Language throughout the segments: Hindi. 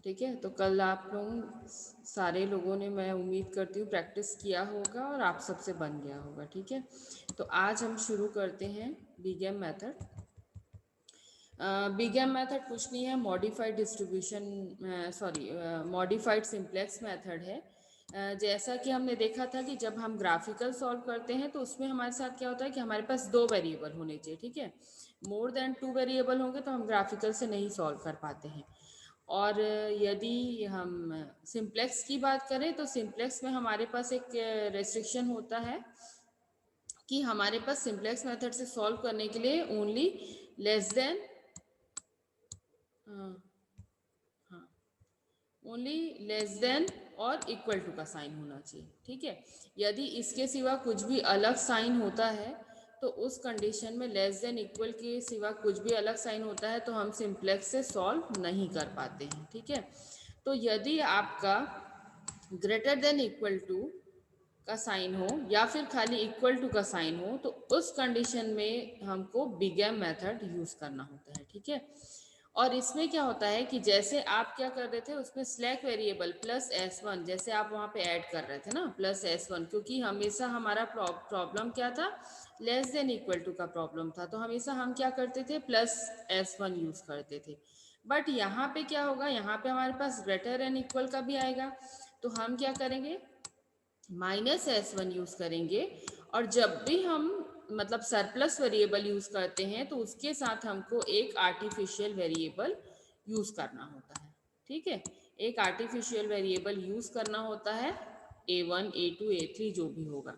ठीक है, तो कल आप लोग सारे लोगों ने, मैं उम्मीद करती हूँ, प्रैक्टिस किया होगा और आप सबसे बन गया होगा। ठीक है, तो आज हम शुरू करते हैं बीगेम मेथड। बीगेम मेथड कुछ नहीं है, modified distribution, sorry, modified simplex method है। जैसा कि हमने देखा था कि जब हम ग्राफिकल सॉल्व करते हैं तो उसमें हमारे साथ क्या होता है कि हमारे पास दो वेरिएबल होने चाहिए। ठीक है, मोर देन टू वेरिएबल होंगे तो हम ग्राफिकल से नहीं सॉल्व कर पाते हैं। और यदि हम सिंप्लेक्स की बात करें तो सिंप्लेक्स में हमारे पास एक रेस्ट्रिक्शन होता है कि हमारे पास सिंप्लेक्स मेथड से सॉल्व करने के लिए ओनली लेस देन, हाँ, ओनली लेस देन और इक्वल टू का साइन होना चाहिए। ठीक है, यदि इसके सिवा कुछ भी अलग साइन होता है तो उस कंडीशन में लेस देन इक्वल के सिवा कुछ भी अलग साइन होता है तो हम सिंप्लेक्स से सॉल्व नहीं कर पाते हैं। ठीक है, तो यदि आपका ग्रेटर देन इक्वल टू का साइन हो या फिर खाली इक्वल टू का साइन हो तो उस कंडीशन में हमको बिगेम मेथड यूज करना होता है। ठीक है, और इसमें क्या होता है कि जैसे आप क्या कर रहे थे उसमें स्लैक वेरिएबल प्लस S1, जैसे आप वहाँ पे ऐड कर रहे थे ना प्लस S1, क्योंकि हमेशा हमारा प्रॉब्लम क्या था, लेस देन इक्वल टू का प्रॉब्लम था, तो हमेशा हम क्या करते थे, प्लस S1 यूज करते थे। बट यहाँ पे क्या होगा, यहाँ पे हमारे पास ग्रेटर एंड इक्वल का भी आएगा, तो हम क्या करेंगे, -S1 यूज करेंगे। और जब भी हम मतलब सरप्लस वेरिएबल यूज करते हैं तो उसके साथ हमको एक आर्टिफिशियल वेरिएबल यूज करना होता है। ठीक है, एक आर्टिफिशियल वेरिएबल यूज करना होता है, A1 A2 A3 जो भी होगा।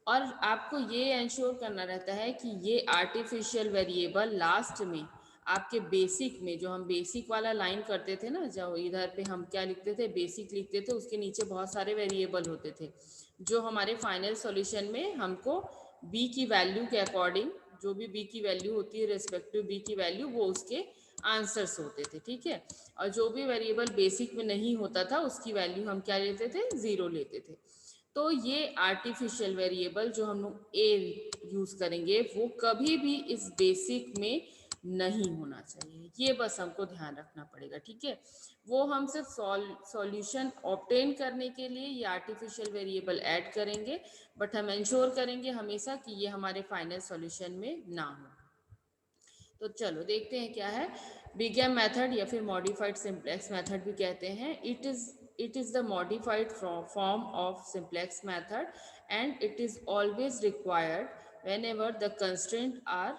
और आपको ये इंश्योर करना रहता है कि ये आर्टिफिशियल वेरिएबल लास्ट में आपके बेसिक में, जो हम बेसिक वाला लाइन करते थे ना, जो इधर पे हम क्या लिखते थे, बेसिक लिखते थे, उसके नीचे बहुत सारे वेरिएबल होते थे जो हमारे फाइनल सॉल्यूशन में हमको बी की वैल्यू के अकॉर्डिंग, जो भी बी की वैल्यू होती है रेस्पेक्टिव बी की वैल्यू, वो उसके आंसर्स होते थे। ठीक है, और जो भी वेरिएबल बेसिक में नहीं होता था उसकी वैल्यू हम क्या लेते थे, 0 लेते थे। तो ये आर्टिफिशियल वेरिएबल जो हम लोग ए यूज करेंगे वो कभी भी इस बेसिक में नहीं होना चाहिए, ये बस हमको ध्यान रखना पड़ेगा। ठीक है, वो हम सिर्फ सॉल्यूशन ऑब्टेन करने के लिए ये आर्टिफिशियल वेरिएबल ऐड करेंगे, बट हम इंश्योर करेंगे हमेशा कि ये हमारे फाइनल सॉल्यूशन में ना हो। तो चलो देखते हैं क्या है बिगेम मेथड, या फिर मॉडिफाइड सिंप्लेक्स मेथड भी कहते हैं। It is the modified form of simplex method and it is always required whenever the constraint are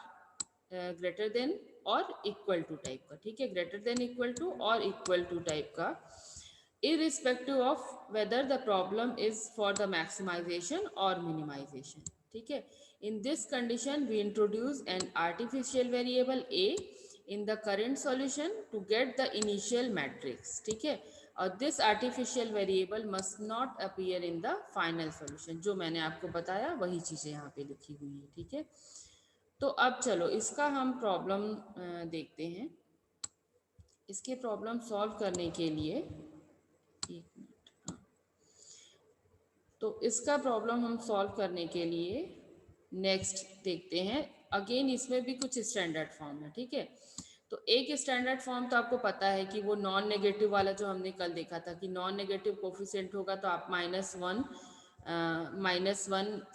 greater than और इक्वल टू टाइप का। ठीक है, ग्रेटर देन इक्वल टू और इक्वल टू टाइप का, irrespective of whether the problem is for the maximization or minimization. ठीक है, in this condition we introduce an artificial variable a in the current solution to get the initial matrix. ठीक है, और this artificial variable must not appear in the final solution, जो मैंने आपको बताया वही चीजें यहाँ पे लिखी हुई है। ठीक है, तो अब चलो इसका हम प्रॉब्लम देखते हैं। इसके प्रॉब्लम सॉल्व करने के लिए, एक मिनट, हाँ, तो इसका प्रॉब्लम हम सॉल्व करने के लिए नेक्स्ट देखते हैं। अगेन इसमें भी कुछ स्टैंडर्ड फॉर्म है। ठीक है, तो एक स्टैंडर्ड फॉर्म तो आपको पता है कि वो नॉन नेगेटिव वाला जो हमने कल देखा था कि नॉन नेगेटिव कोफिशिएंट होगा तो आप -1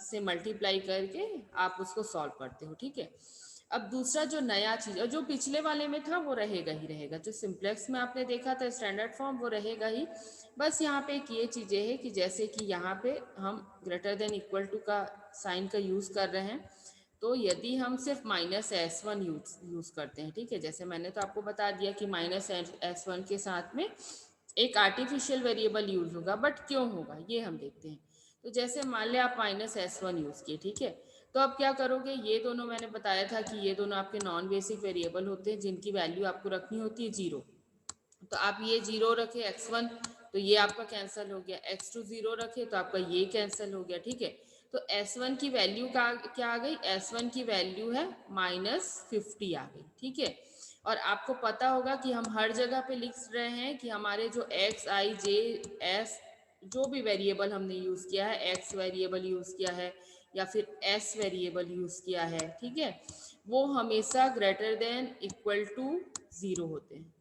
से मल्टीप्लाई करके आप उसको सॉल्व करते हो। ठीक है, अब दूसरा जो नया चीज, और जो पिछले वाले में था वो रहेगा ही रहेगा, जो सिंप्लेक्स में आपने देखा था स्टैंडर्ड फॉर्म वो रहेगा ही। बस यहाँ पे एक ये चीजें है कि जैसे कि यहाँ पे हम ग्रेटर देन इक्वल टू का साइन का यूज कर रहे हैं, तो यदि हम सिर्फ -S1 यूज करते हैं, ठीक है, जैसे मैंने तो आपको बता दिया कि -S1 के साथ में एक आर्टिफिशियल वेरिएबल यूज होगा, बट क्यों होगा ये हम देखते हैं। तो जैसे मान लिया आप -S1 यूज किए, ठीक है, तो अब क्या करोगे, ये दोनों मैंने बताया था कि ये दोनों आपके नॉन बेसिक वेरिएबल होते हैं जिनकी वैल्यू आपको रखनी होती है 0। तो आप ये 0 रखे x1 तो ये आपका कैंसिल हो गया, x2 0 रखे तो आपका ये कैंसिल हो गया। ठीक है, तो S1 की वैल्यू का क्या आ गई, S1 की वैल्यू है -50 आ गई। ठीक है, और आपको पता होगा कि हम हर जगह पे लिख रहे हैं कि हमारे जो x i j s जो भी वेरिएबल हमने यूज किया है, x वेरिएबल यूज किया है या फिर s वेरिएबल यूज किया है, ठीक है, वो हमेशा ग्रेटर देन इक्वल टू 0 होते हैं।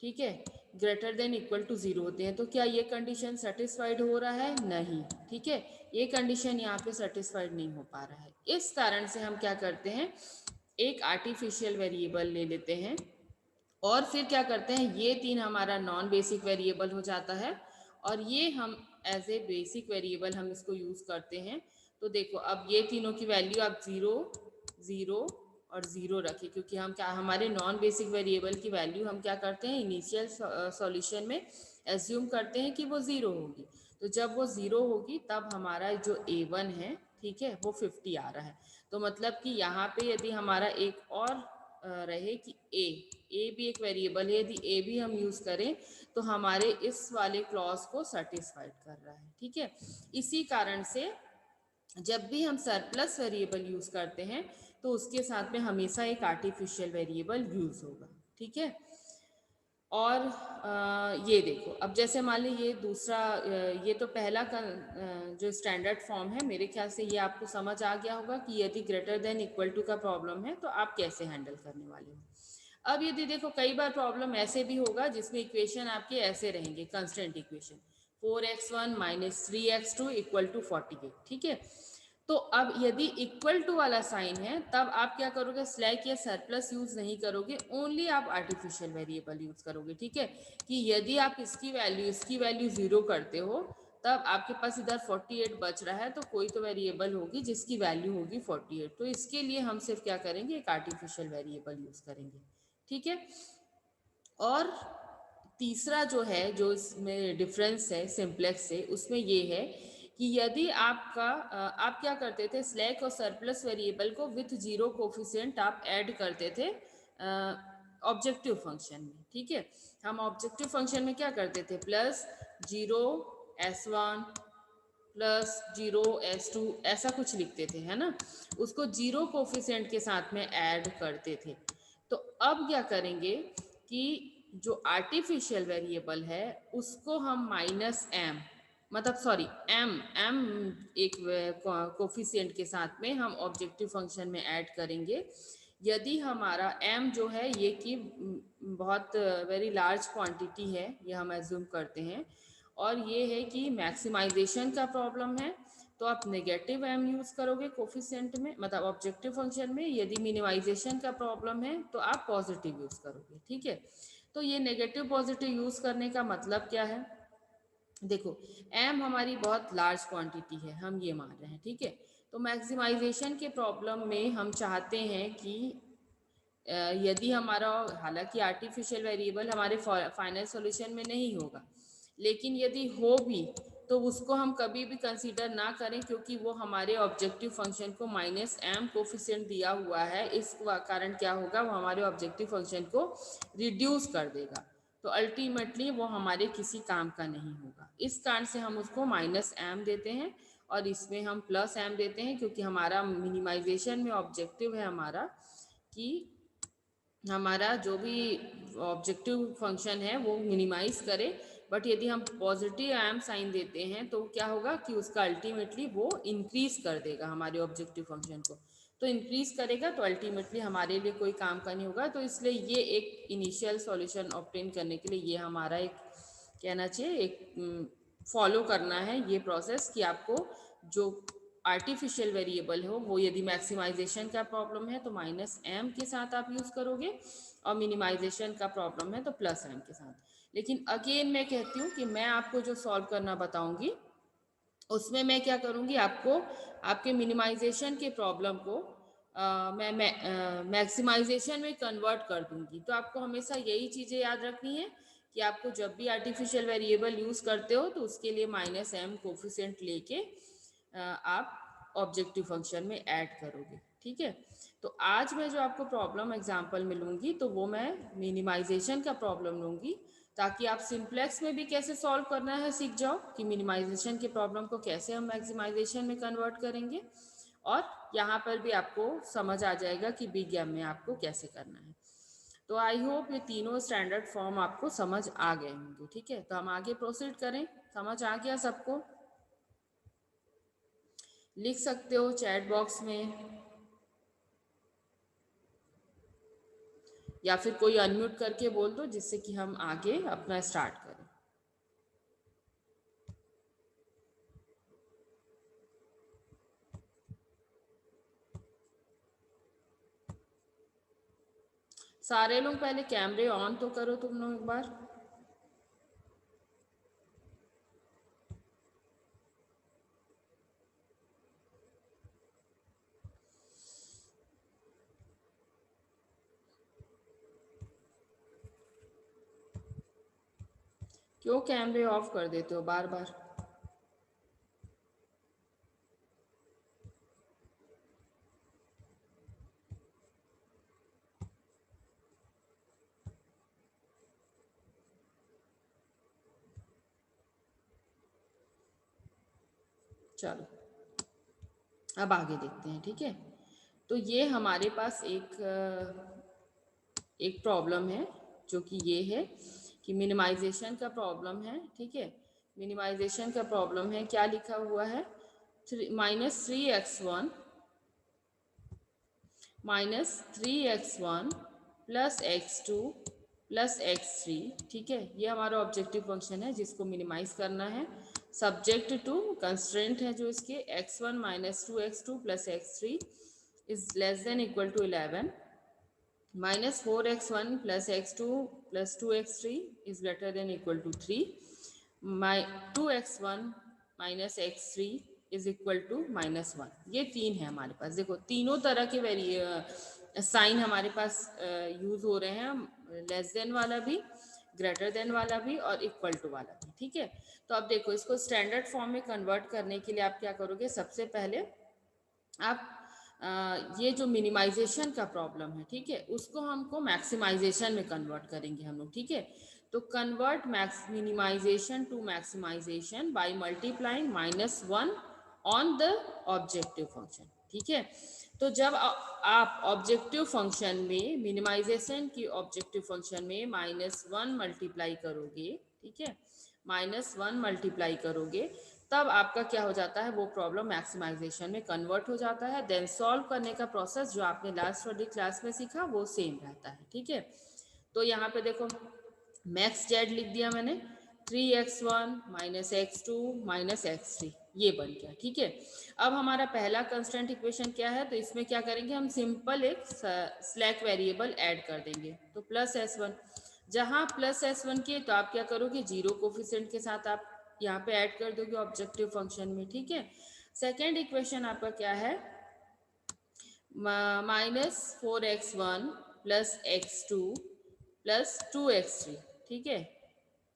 ठीक है, ग्रेटर देन इक्वल टू 0 होते हैं। तो क्या ये कंडीशन सेटिस्फाइड हो रहा है? नहीं। ठीक है, ये कंडीशन यहाँ पे सेटिस्फाइड नहीं हो पा रहा है। इस कारण से हम क्या करते हैं, एक आर्टिफिशियल वेरिएबल ले लेते हैं और फिर क्या करते हैं, ये तीन हमारा नॉन बेसिक वेरिएबल हो जाता है और ये हम एज ए बेसिक वेरिएबल हम इसको यूज़ करते हैं। तो देखो अब ये तीनों की वैल्यू आप 0 0 और 0 रखें, क्योंकि हम क्या, हमारे नॉन बेसिक वेरिएबल की वैल्यू हम क्या करते हैं, इनिशियल सॉल्यूशन में एज्यूम करते हैं कि वो 0 होगी। तो जब वो 0 होगी तब हमारा जो A1 है, ठीक है, वो 50 आ रहा है। तो मतलब कि यहाँ पे यदि हमारा एक और रहे कि ए भी एक वेरिएबल है, यदि ए भी हम यूज़ करें तो हमारे इस वाले क्लॉज को सेटिस्फाइड कर रहा है। ठीक है, इसी कारण से जब भी हम सरप्लस वेरिएबल यूज़ करते हैं तो उसके साथ में हमेशा एक आर्टिफिशियल वेरिएबल यूज़ होगा। ठीक है, और ये देखो अब जैसे मान ली ये दूसरा ये तो पहला जो स्टैंडर्ड फॉर्म है, मेरे ख्याल से ये आपको समझ आ गया होगा कि यदि ग्रेटर देन इक्वल टू का प्रॉब्लम है तो आप कैसे हैंडल करने वाले हो। अब यदि देखो कई बार प्रॉब्लम ऐसे भी होगा जिसमें इक्वेशन आपके ऐसे रहेंगे, constant equation 4x1 minus 3x2 equal to 48। ठीक है, तो अब यदि इक्वल टू वाला साइन है तब आप क्या करोगे, स्लैक या सरप्लस यूज नहीं करोगे, ओनली आप आर्टिफिशियल वेरिएबल यूज करोगे। ठीक है, कि यदि आप इसकी वैल्यू 0 करते हो तब आपके पास इधर 48 बच रहा है, तो कोई तो वेरिएबल होगी जिसकी वैल्यू होगी 48। तो इसके लिए हम सिर्फ क्या करेंगे, एक आर्टिफिशियल वेरिएबल यूज करेंगे। ठीक है, और तीसरा जो है, जो इसमें डिफरेंस है सिंप्लेक्स से, उसमें ये है कि यदि आपका आप क्या करते थे, स्लैक और सरप्लस वेरिएबल को विथ जीरो कोफिशिएंट आप ऐड करते थे ऑब्जेक्टिव फंक्शन में। ठीक है, हम ऑब्जेक्टिव फंक्शन में क्या करते थे, प्लस 0 S1 प्लस 0 S2 ऐसा कुछ लिखते थे, है ना, उसको जीरो कोफिशिएंट के साथ में ऐड करते थे। तो अब क्या करेंगे कि जो आर्टिफिशियल वेरिएबल है उसको हम माइनस एम, मतलब सॉरी एम एम एक कोफिशिएंट के साथ में हम ऑब्जेक्टिव फंक्शन में ऐड करेंगे। यदि हमारा m जो है ये कि बहुत वेरी लार्ज क्वांटिटी है, ये हम एज्यूम करते हैं, और ये है कि मैक्सिमाइजेशन का प्रॉब्लम है, तो आप नेगेटिव m यूज़ करोगे कोफिशिएंट में, मतलब ऑब्जेक्टिव फंक्शन में। यदि मिनिमाइजेशन का प्रॉब्लम है तो आप पॉजिटिव यूज़ करोगे। ठीक है, तो ये नेगेटिव पॉजिटिव यूज़ करने का मतलब क्या है, देखो m हमारी बहुत लार्ज क्वांटिटी है, हम ये मान रहे हैं। ठीक है, तो मैक्सिमाइजेशन के प्रॉब्लम में हम चाहते हैं कि यदि हमारा, हालांकि आर्टिफिशियल वेरिएबल हमारे फाइनल सॉल्यूशन में नहीं होगा, लेकिन यदि हो भी तो उसको हम कभी भी कंसीडर ना करें, क्योंकि वो हमारे ऑब्जेक्टिव फंक्शन को माइनस एम कोफिशिएंट दिया हुआ है। इस कारण क्या होगा, वो हमारे ऑब्जेक्टिव फंक्शन को रिड्यूस कर देगा, तो अल्टीमेटली वो हमारे किसी काम का नहीं होगा। इस कारण से हम उसको माइनस एम देते हैं और इसमें हम प्लस एम देते हैं, क्योंकि हमारा मिनिमाइजेशन में ऑब्जेक्टिव है हमारा कि हमारा जो भी ऑब्जेक्टिव फंक्शन है वो मिनिमाइज करे। बट यदि हम पॉजिटिव एम साइन देते हैं तो क्या होगा कि उसका अल्टीमेटली वो इंक्रीज कर देगा हमारे ऑब्जेक्टिव फंक्शन को, तो इंक्रीज करेगा तो अल्टीमेटली हमारे लिए कोई काम का नहीं होगा। तो इसलिए ये एक इनिशियल सॉल्यूशन ऑब्टेन करने के लिए ये हमारा एक, कहना चाहिए एक फॉलो करना है ये प्रोसेस, कि आपको जो आर्टिफिशियल वेरिएबल हो वो यदि मैक्सिमाइजेशन का प्रॉब्लम है तो माइनस एम के साथ आप यूज़ करोगे, और मिनिमाइजेशन का प्रॉब्लम है तो प्लस एम के साथ। लेकिन अगेन मैं कहती हूँ कि मैं आपको जो सॉल्व करना बताऊंगी उसमें मैं क्या करूँगी, आपको आपके मिनिमाइजेशन के प्रॉब्लम को मैं मैक्सिमाइजेशन में कन्वर्ट कर दूंगी। तो आपको हमेशा यही चीज़ें याद रखनी है कि आपको जब भी आर्टिफिशियल वेरिएबल यूज़ करते हो तो उसके लिए माइनस एम कोफिशिएंट लेके आप ऑब्जेक्टिव फंक्शन में ऐड करोगे। ठीक है, तो आज मैं जो आपको प्रॉब्लम एग्जांपल में लूँगी तो वो मैं मिनिमाइजेशन का प्रॉब्लम लूँगी, ताकि आप सिंप्लेक्स में भी कैसे सॉल्व करना है सीख जाओ कि मिनिमाइजेशन के प्रॉब्लम को कैसे हम मैक्सिमाइजेशन में कन्वर्ट करेंगे, और यहाँ पर भी आपको समझ आ जाएगा कि बिग गेम में आपको कैसे करना है। तो आई होप ये तीनों स्टैंडर्ड फॉर्म आपको समझ आ गए होंगे। ठीक है, तो हम आगे प्रोसीड करें। समझ आ गया सबको? लिख सकते हो चैट बॉक्स में। या फिर कोई अनम्यूट करके बोल दो जिससे कि हम आगे अपना स्टार्ट करें। सारे लोग पहले कैमरे ऑन तो करो तुम लोग एक बार। क्यों कैमरे ऑफ कर देते हो बार बार? चलो अब आगे देखते हैं, ठीक है। तो ये हमारे पास एक प्रॉब्लम है जो कि ये है कि मिनिमाइजेशन का प्रॉब्लम है, ठीक है। मिनिमाइजेशन का प्रॉब्लम है, क्या लिखा हुआ है, -3x1 plus x2 plus x3, ठीक है। ये हमारा ऑब्जेक्टिव फंक्शन है जिसको मिनिमाइज करना है। सब्जेक्ट टू कंस्ट्रेंट है जो इसके x1 -2x2 plus x3 is less than equal to 11, -4x1 plus x2 plus 2x3 is greater than equal to 3, 2x1 minus x3 is equal to -1। ये तीन है हमारे पास। देखो तीनों तरह के साइन हमारे पास यूज हो रहे हैं, लेस देन वाला भी, ग्रेटर देन वाला भी और इक्वल टू वाला भी, ठीक है। तो अब देखो इसको स्टैंडर्ड फॉर्म में कन्वर्ट करने के लिए आप क्या करोगे, सबसे पहले आप ये जो मिनिमाइजेशन का प्रॉब्लम है, ठीक है, उसको हमको मैक्सिमाइजेशन में कन्वर्ट करेंगे हम लोग, ठीक है। तो convert minimization to maximization by multiplying -1 on the objective function, ठीक है। तो जब आप ऑब्जेक्टिव फंक्शन में मिनिमाइजेशन की ऑब्जेक्टिव फंक्शन में -1 मल्टीप्लाई करोगे, ठीक है, -1 मल्टीप्लाई करोगे, तब आपका क्या हो जाता है, वो प्रॉब्लम मैक्सिमाइजेशन में कन्वर्ट हो जाता है। देन सॉल्व करने का प्रोसेस जो आपने लास्ट वाली क्लास में सीखा वो सेम रहता है, ठीक है। तो यहाँ पे देखो मैक्स जेड लिख दिया मैंने, 3x1 -x2 -x3, ये बन गया, ठीक है। अब हमारा पहला कंस्टेंट इक्वेशन क्या है, तो इसमें क्या करेंगे हम, सिंपल एक स्लैक वेरिएबल ऐड कर देंगे, तो +s1। जहाँ +s1 के तो आप क्या करोगे, जीरो कोफिशिएंट के साथ आप यहाँ पे ऐड कर दोगे ऑब्जेक्टिव फंक्शन में, ठीक है। सेकेंड इक्वेशन आपका क्या है, -4x1 plus x2 plus 2x3, ठीक है,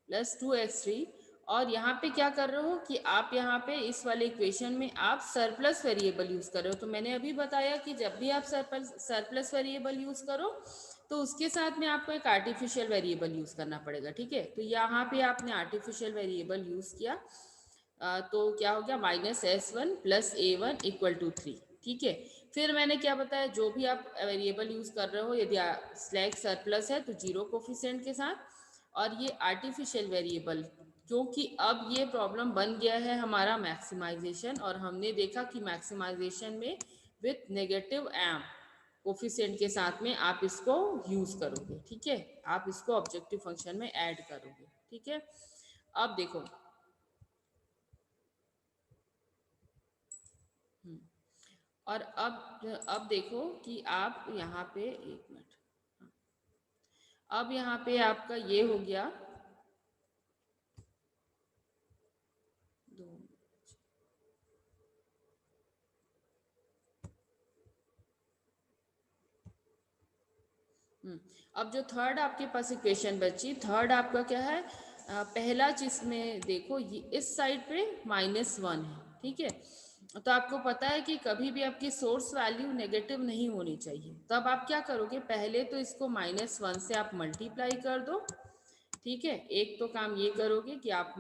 प्लस 2x3। और यहाँ पे क्या कर रहे हो कि आप यहाँ पे इस वाले इक्वेशन में आप सरप्लस वेरिएबल यूज कर रहे हो। तो मैंने अभी बताया कि जब भी आप सरप्लस वेरिएबल यूज करो तो उसके साथ में आपको एक आर्टिफिशियल वेरिएबल यूज करना पड़ेगा, ठीक है। तो यहाँ पे आपने आर्टिफिशियल वेरिएबल यूज किया, तो क्या हो गया, -s1 plus a1 equal to 3, ठीक है। फिर मैंने क्या बताया, जो भी आप वेरिएबल यूज कर रहे हो, यदि स्लैक सरप्लस है तो जीरो कोफिशिएंट के साथ, और ये आर्टिफिशियल वेरिएबल, क्योंकि अब ये प्रॉब्लम बन गया है हमारा मैक्सिमाइजेशन, और हमने देखा कि मैक्सिमाइजेशन में विथ नेगेटिव एम कोफिशिएंट के साथ में आप इसको यूज करोगे, ठीक है, आप इसको ऑब्जेक्टिव फंक्शन में ऐड करोगे, ठीक है। अब देखो, और अब देखो कि आप यहाँ पे, एक मिनट, अब यहाँ पे आपका ये हो गया, दो, अब जो थर्ड आपके पास इक्वेशन बची, थर्ड आपका क्या है, पहला चीज में देखो, ये इस साइड पे -1 है, ठीक है। तो आपको पता है कि कभी भी आपकी सोर्स वैल्यू नेगेटिव नहीं होनी चाहिए। तब आप क्या करोगे, पहले तो इसको -1 से आप मल्टीप्लाई कर दो, ठीक है। एक तो काम ये करोगे कि आप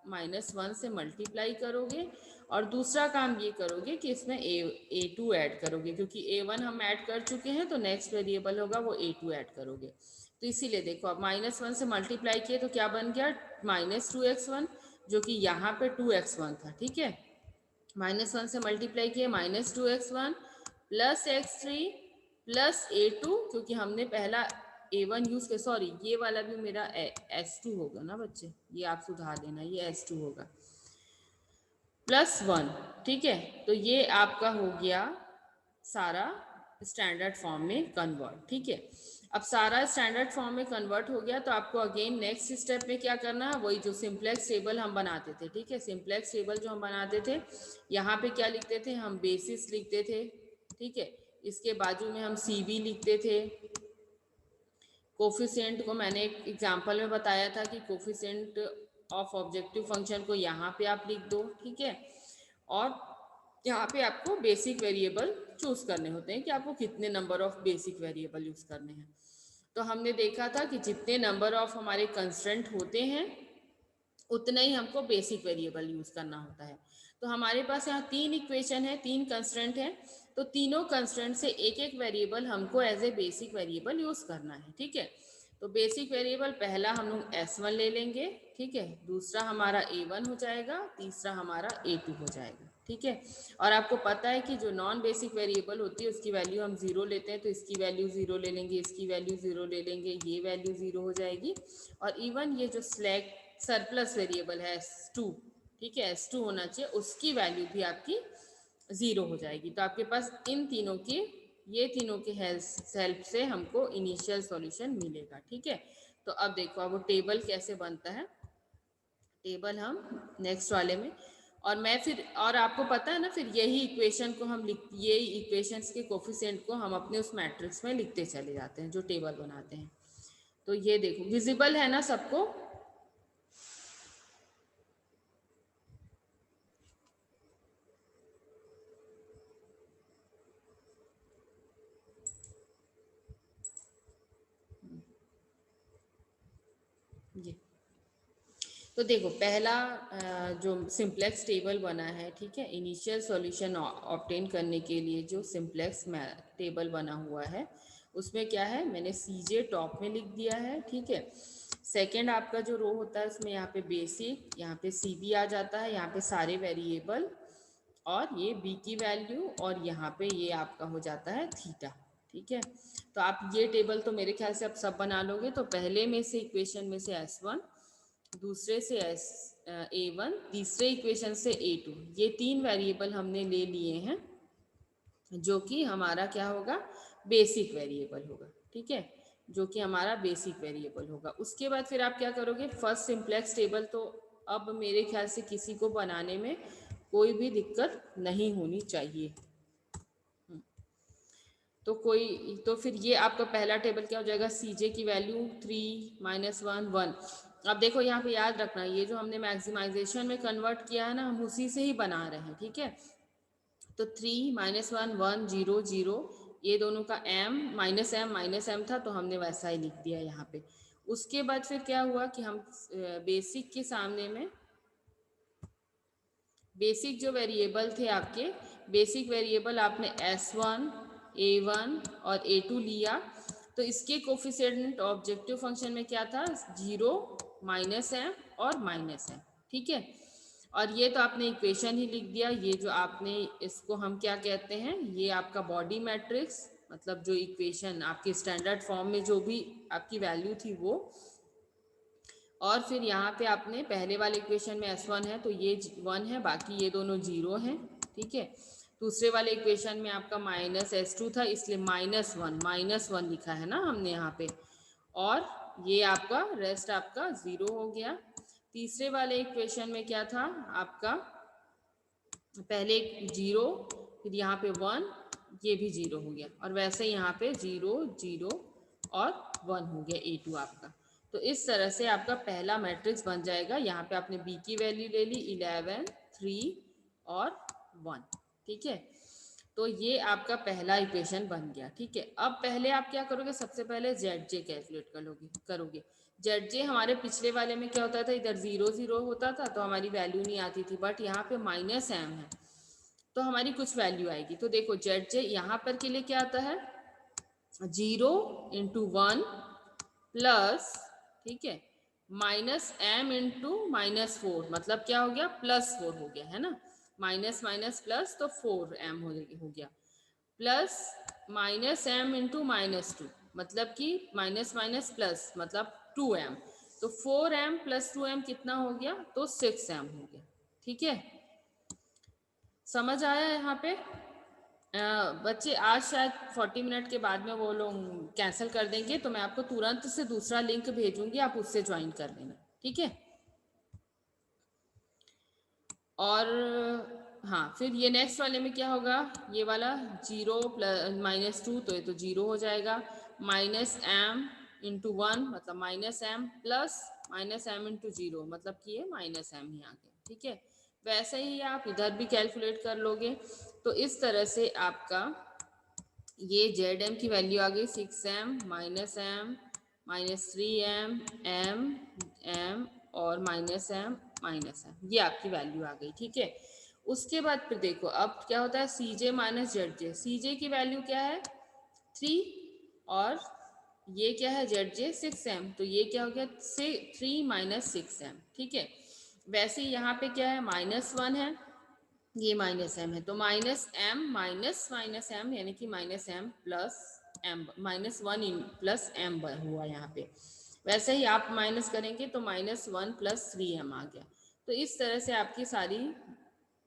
-1 से मल्टीप्लाई करोगे, और दूसरा काम ये करोगे कि इसमें a2 ऐड करोगे, क्योंकि a1 हम ऐड कर चुके हैं, तो नेक्स्ट वेरिएबल होगा वो a2 ऐड करोगे। तो इसीलिए देखो, अब -1 से मल्टीप्लाई किए तो क्या बन गया, -2x1, जो कि यहाँ पे 2x1 था, ठीक है। -1 से मल्टीप्लाई किए, -2x1 plus x3 plus a2, क्योंकि हमने पहला A1 यूज कर, सॉरी ये वाला भी मेरा S2 होगा ना बच्चे, ये आप सुधार लेना, ये S2 होगा +1, ठीक है। तो ये आपका हो गया सारा स्टैंडर्ड फॉर्म में कन्वर्ट, ठीक है। अब सारा स्टैंडर्ड फॉर्म में कन्वर्ट हो गया तो आपको अगेन नेक्स्ट स्टेप में क्या करना है, वही जो सिंप्लेक्स टेबल हम बनाते थे, ठीक है। सिंप्लेक्स टेबल जो हम बनाते थे, यहाँ पे क्या लिखते थे हम, बेसिस लिखते थे, ठीक है। इसके बाजू में हम CV लिखते थे। कोफिशिएंट को मैंने एक एग्जांपल में बताया था कि कोफिशिएंट ऑफ ऑब्जेक्टिव फंक्शन को यहाँ पे आप लिख दो, ठीक है। और यहाँ पे आपको बेसिक वेरिएबल चूज करने होते हैं कि आपको कितने number of basic variable use करने हैं। तो हमने देखा था कि जितने नंबर ऑफ हमारे कंस्ट्रेंट होते हैं उतना ही हमको बेसिक वेरिएबल यूज करना होता है। तो हमारे पास यहाँ 3 इक्वेशन है, 3 कंस्ट्रेंट है, तो तीनों कंस्ट्रेंट से एक एक वेरिएबल हमको as a basic variable use करना है, ठीक है। तो बेसिक वेरिएबल पहला हम लोग S1 ले लेंगे, ठीक है। दूसरा हमारा A1 हो जाएगा, तीसरा हमारा A2 हो जाएगा, ठीक है। और आपको पता है कि जो नॉन बेसिक वेरिएबल होती है उसकी वैल्यू हम 0 लेते हैं, तो इसकी वैल्यू 0 ले लेंगे, इसकी वैल्यू 0 ले लेंगे, ये वैल्यू 0 हो जाएगी। और इवन ये जो स्लैक सरप्लस वेरिएबल है S2, ठीक है, S2 होना चाहिए, उसकी वैल्यू भी आपकी 0 हो जाएगी। तो आपके पास इन तीनों की, ये तीनों के हेल्प से हमको इनिशियल सॉल्यूशन मिलेगा, ठीक है। तो अब देखो अब वो टेबल कैसे बनता है, टेबल हम नेक्स्ट वाले में, और मैं फिर, और आपको पता है ना, फिर यही इक्वेशन को हम यही इक्वेशंस के कोफिशिएंट को हम अपने उस मैट्रिक्स में लिखते चले जाते हैं जो टेबल बनाते हैं। तो ये देखो विजिबल है ना सबको, ये तो देखो पहला जो सिंप्लेक्स टेबल बना है, ठीक है, इनिशियल सॉल्यूशन ऑब्टेन करने के लिए जो सिंप्लेक्स टेबल बना हुआ है उसमें क्या है, मैंने CJ टॉप में लिख दिया है, ठीक है। सेकंड आपका जो रो होता है उसमें यहाँ पे बेसिक, यहाँ पे CB आ जाता है, यहाँ पे सारे वेरिएबल और ये B की वैल्यू, और यहाँ पे ये आपका हो जाता है थीटा, ठीक है। तो आप ये टेबल तो मेरे ख्याल से आप सब बना लोगे। तो पहले में से इक्वेशन में से S1, दूसरे से A1, तीसरे इक्वेशन से A2, ये 3 वेरिएबल हमने ले लिए हैं जो कि हमारा क्या होगा, बेसिक वेरिएबल होगा, ठीक है, जो कि हमारा बेसिक वेरिएबल होगा। उसके बाद फिर आप क्या करोगे, फर्स्ट सिंप्लेक्स टेबल तो अब मेरे ख्याल से किसी को बनाने में कोई भी दिक्कत नहीं होनी चाहिए। तो फिर ये आपका पहला टेबल क्या हो जाएगा, CJ की वैल्यू 3 -1 1। अब देखो यहाँ पे याद रखना, ये जो हमने मैक्सिमाइजेशन में कन्वर्ट किया है ना, हम उसी से ही बना रहे हैं, ठीक है। तो 3 -1 1 0 0, ये दोनों का m -m था तो हमने वैसा ही लिख दिया यहाँ पे। उसके बाद फिर क्या हुआ कि हम बेसिक के सामने में, बेसिक जो वेरिएबल थे आपके, बेसिक वेरिएबल आपने S1, A1 और A2 लिया, तो इसके कोफिशिएंट ऑब्जेक्टिव फंक्शन में क्या था, 0 -m और -m, ठीक है। और ये तो आपने इक्वेशन ही लिख दिया, ये जो आपने, इसको हम क्या कहते हैं, ये आपका बॉडी मैट्रिक्स, मतलब जो इक्वेशन आपके स्टैंडर्ड फॉर्म में जो भी आपकी वैल्यू थी वो। और फिर यहाँ पे आपने पहले वाले इक्वेशन में S1 है तो ये 1 है, बाकी ये दोनों 0 हैं, ठीक है। दूसरे वाले इक्वेशन में आपका -S2 था इसलिए -1 लिखा है ना हमने यहाँ पे, और ये आपका रेस्ट आपका 0 हो गया। तीसरे वाले इक्वेशन में क्या था आपका, पहले 0, फिर यहाँ पे 1, ये भी 0 हो गया, और वैसे यहाँ पे 0 0 और 1 हो गया A2 आपका। तो इस तरह से आपका पहला मैट्रिक्स बन जाएगा। यहाँ पे आपने B की वैल्यू ले ली 11 3 और 1, ठीक है। तो ये आपका पहला इक्वेशन बन गया, ठीक है। अब पहले आप क्या करोगे, सबसे पहले ZJ कैलकुलेट करोगे। ZJ हमारे पिछले वाले में क्या होता था, इधर 0 0 होता था तो हमारी वैल्यू नहीं आती थी, बट यहाँ पे -m है तो हमारी कुछ वैल्यू आएगी। तो देखो ZJ यहाँ पर के लिए क्या आता है, 0 × 1 प्लस, ठीक है, -m × -4, मतलब क्या हो गया, +4 हो गया, है ना, माइनस माइनस प्लस तो 4m हो गया, प्लस -m × -2, मतलब कि माइनस माइनस प्लस मतलब 2m, तो 4m प्लस 2m कितना हो गया, तो 6m हो गया। ठीक है, समझ आया यहाँ पे? बच्चे आज शायद 40 मिनट के बाद में वो लोग कैंसिल कर देंगे, तो मैं आपको तुरंत से दूसरा लिंक भेजूंगी, आप उससे ज्वाइन कर लेना। ठीक है, और हाँ फिर ये नेक्स्ट वाले में क्या होगा, ये वाला 0 प्लस -2, तो ये तो 0 हो जाएगा। -m इंटू 1 मतलब -m प्लस -m इंटू 0 मतलब कि ये -m ही आ गया। ठीक है, वैसे ही आप इधर भी कैलकुलेट कर लोगे, तो इस तरह से आपका ये ZM की वैल्यू आ गई 6m -m -3m m और -m ये आपकी वैल्यू आ गई। ठीक है, उसके बाद फिर देखो अब क्या होता है, CJ माइनस ZJ। CJ की वैल्यू क्या है 3 और ये क्या है ZJ 6m, तो ये क्या हो गया 3 माइनस 6m। ठीक है, वैसे यहाँ पे क्या है -1 है, ये -m है, तो -m यानी कि -m plus m -1 plus m हुआ यहाँ पे। वैसे ही आप माइनस करेंगे तो -1 प्लस 3m आ गया। तो इस तरह से आपकी सारी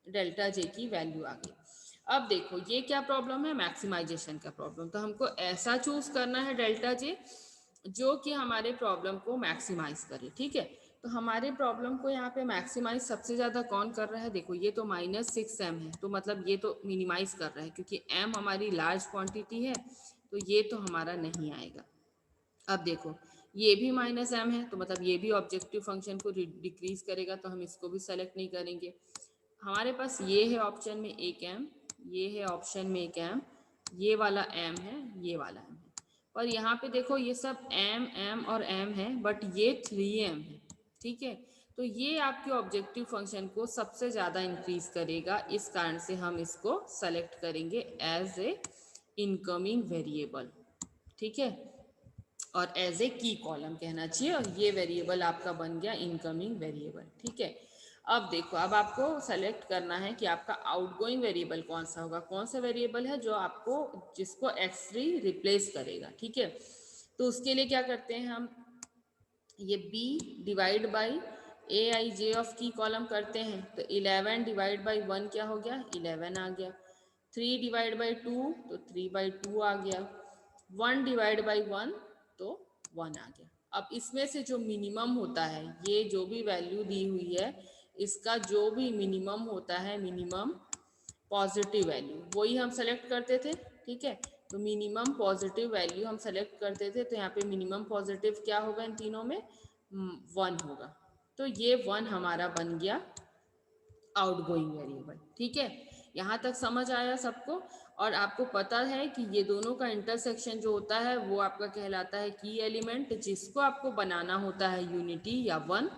डेल्टा जे की वैल्यू आ गई। अब देखो ये क्या प्रॉब्लम है, मैक्सिमाइजेशन का प्रॉब्लम, तो हमको ऐसा चूज करना है डेल्टा जे जो कि हमारे प्रॉब्लम को मैक्सिमाइज करे। ठीक है, तो हमारे प्रॉब्लम को यहाँ पे मैक्सिमाइज सबसे ज़्यादा कौन कर रहा है, देखो ये तो -6m है, तो मतलब ये तो मिनिमाइज कर रहा है, क्योंकि m हमारी लार्ज क्वांटिटी है, तो ये तो हमारा नहीं आएगा। अब देखो ये भी -m है, तो मतलब ये भी ऑब्जेक्टिव फंक्शन को डिक्रीज करेगा, तो हम इसको भी सेलेक्ट नहीं करेंगे। हमारे पास ये है ऑप्शन में एक m, ये है ऑप्शन में एक m, ये वाला m है, ये वाला m है, और यहाँ पे देखो ये सब m और m है, बट ये 3m है। ठीक है, तो ये आपके ऑब्जेक्टिव फंक्शन को सबसे ज़्यादा इंक्रीज करेगा, इस कारण से हम इसको सेलेक्ट करेंगे एज ए इनकमिंग वेरिएबल। ठीक है, और एज ए की कॉलम कहना चाहिए, और ये वेरिएबल आपका बन गया इनकमिंग वेरिएबल। ठीक है, अब देखो अब आपको सेलेक्ट करना है कि आपका आउटगोइंग वेरिएबल कौन सा होगा, कौन सा वेरिएबल है जो आपको जिसको x3 रिप्लेस करेगा। ठीक है, तो उसके लिए क्या करते हैं हम, ये b divide by aij of की कॉलम करते हैं, तो 11 डिवाइड बाई 1 क्या हो गया, 11 आ गया। 3 डिवाइड बाई 2 तो 3/2 आ गया। 1 डिवाइड बाई 1 तो 1 आ गया। अब इसमें से जो मिनिमम होता है, ये जो भी वैल्यू दी हुई है, इसका जो भी मिनिमम होता है, मिनिमम पॉजिटिव वैल्यू वही हम सेलेक्ट करते थे। ठीक है, तो मिनिमम पॉजिटिव वैल्यू हम सेलेक्ट करते थे, तो यहाँ पे मिनिमम पॉजिटिव क्या होगा, इन तीनों में 1 होगा, तो ये 1 हमारा बन गया आउटगोइंग वेरिएबल। ठीक है, यहाँ तक समझ आया सबको? और आपको पता है कि ये दोनों का इंटरसेक्शन जो होता है वो आपका कहलाता है की एलिमेंट, जिसको आपको बनाना होता है यूनिटी या 1,